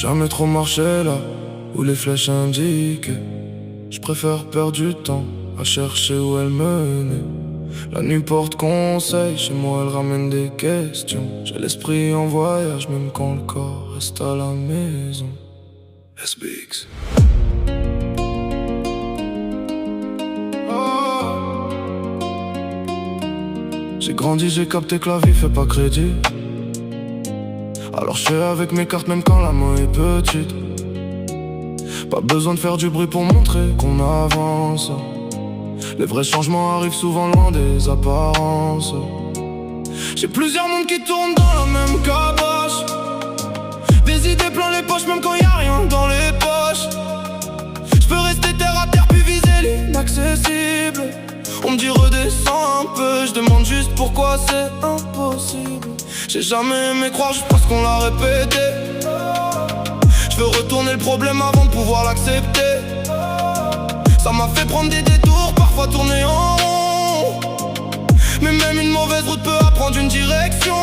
Jamais trop marché là où les flèches indiquent. Je préfère perdre du temps à chercher où elle menait. La nuit porte conseil, chez moi elle ramène des questions. J'ai l'esprit en voyage même quand le corps reste à la maison. SBX. J'ai grandi, j'ai capté que la vie fait pas crédit. Alors je fais avec mes cartes même quand la main est petite. Pas besoin de faire du bruit pour montrer qu'on avance. Les vrais changements arrivent souvent loin des apparences. J'ai plusieurs mondes qui tournent dans la même caboche. Des idées plein les poches même quand y a rien dans les poches. J'peux rester terre à terre puis viser l'inaccessible. On me dit redescends un peu, je demande juste pourquoi c'est impossible. J'ai jamais aimé croire juste parce qu'on l'a répété. Je veux retourner le problème avant de pouvoir l'accepter. Ça m'a fait prendre des détours, parfois tourner en rond. Mais même une mauvaise route peut apprendre une direction.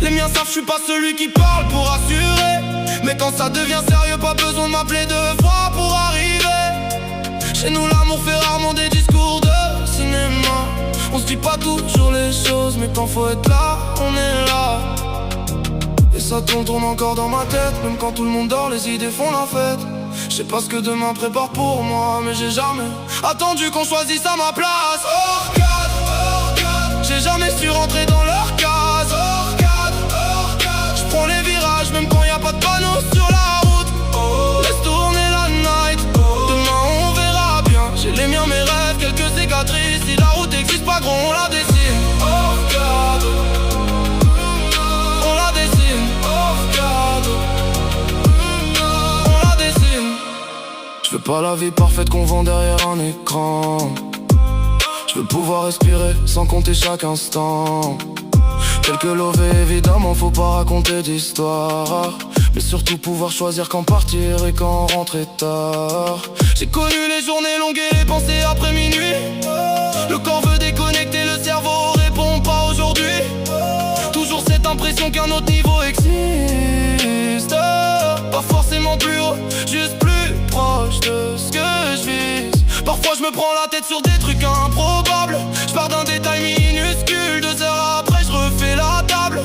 Les miens savent je suis pas celui qui parle pour assurer. Mais quand ça devient sérieux, pas besoin de m'appeler deux fois pour arriver. Chez nous l'amour fait rarement des discours de cinéma. On se dit pas toujours les choses, mais quand faut être là, on est là. Et ça tourne encore dans ma tête. Même quand tout le monde dort, les idées font la fête. Je sais pas ce que demain prépare pour moi, mais j'ai jamais attendu qu'on choisisse à ma place. Hors cadre, j'ai jamais su rentrer dans leur case. Hors cadre, j'prends les virages même quand y a pas de panneau sur la route. Laisse tourner la night, demain on verra bien. J'ai les miens, mes rêves, quelques cicatrices. Si la route existe pas gros, on la dessine. Hors cadre, on la dessine. Hors cadre, on la dessine. Je veux pas la vie parfaite qu'on vend derrière un écran. Je veux pouvoir respirer sans compter chaque instant. Quelques lovés évidemment, faut pas raconter d'histoire. Mais surtout pouvoir choisir quand partir et quand rentrer tard. J'ai connu les journées longues et les pensées après minuit. Le corps veut déconnecter, le cerveau répond pas aujourd'hui. Toujours cette impression qu'un autre niveau existe. Pas forcément plus haut, juste plus proche de ce que je vise. Parfois je me prends la tête sur des trucs improbables. Je pars d'un détail minuscule, 2 heures après je refais la table.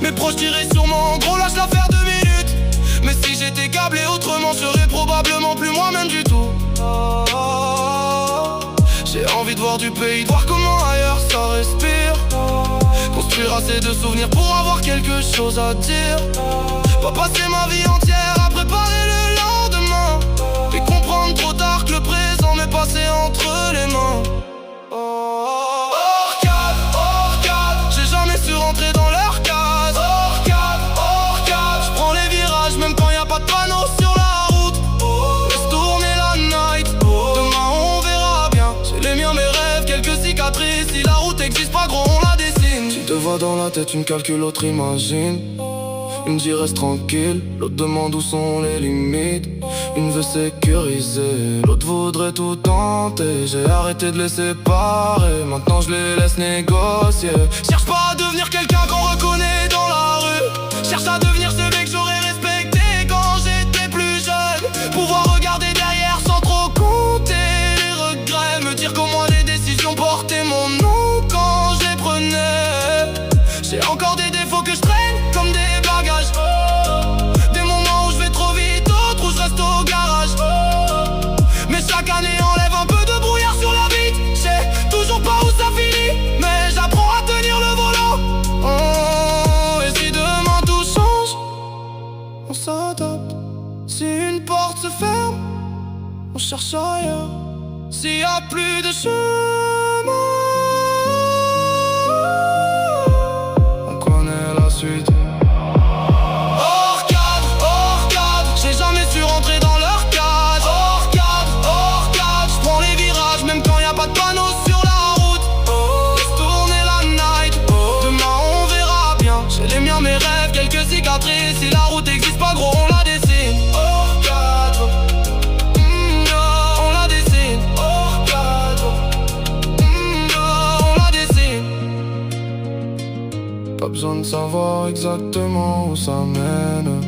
Mes proches diraient sûrement en gros lâche l'affaire 2 minutes. Mais si j'étais câblé autrement, je serais probablement plus moi-même du tout. J'ai envie de voir du pays, de voir comment ailleurs ça respire. Construire assez de souvenirs pour avoir quelque chose à dire. Pas passer ma vie entière à préparer le lendemain. Et comprendre trop tard que le présent m'est passé entre les mains. Hors cadre, j'ai jamais su rentrer dans leur case. Hors cadre, j'prends les virages même quand y a pas de panneau sur la route. Laisse tourner la night, demain on verra bien. J'ai les miens, mes rêves, quelques cicatrices. Si la route existe pas gros, on la dessine. Tu te vois dans la tête, une calcule, l'autre imagine. Une dit reste tranquille, l'autre demande où sont les limites. Une veut sécuriser, l'autre voudrait tout tenter. J'ai arrêté de les séparer, maintenant je les laisse négocier. Cherche pas à devenir quelqu'un qu'on reconnaît dans la rue. Cherche à devenir ce mec que j'aurais respecté quand j'étais plus jeune. Pouvoir regarder derrière sans trop compter les regrets. Me dire qu'au moins les décisions portaient mon nom quand je les prenais. J'ai encore des défauts que je traîne comme des bagages. Des moments où je vais trop vite, d'autres où je reste au garage. Mais chaque année enlève un peu de brouillard sur la vie. Je sais toujours pas où ça finit, mais j'apprends à tenir le volant. Et si demain tout change, on s'adapte. Si une porte se ferme, on cherche ailleurs. S'il y a plus de chemin, on connaît la suite. Hors cadre, j'ai jamais su rentrer dans leur case. Hors cadre, j'prends les virages même quand y a pas de panneau sur la route. Laisse tourner la night, demain on verra bien. J'ai les miens, mes rêves, quelques cicatrices. Si la route existe pas gros, on la dessine. Hors cadre, on la dessine. Hors cadre, on la dessine. Pas besoin de savoir exactement où ça mène.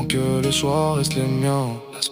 que les choix restent les miens. Laisse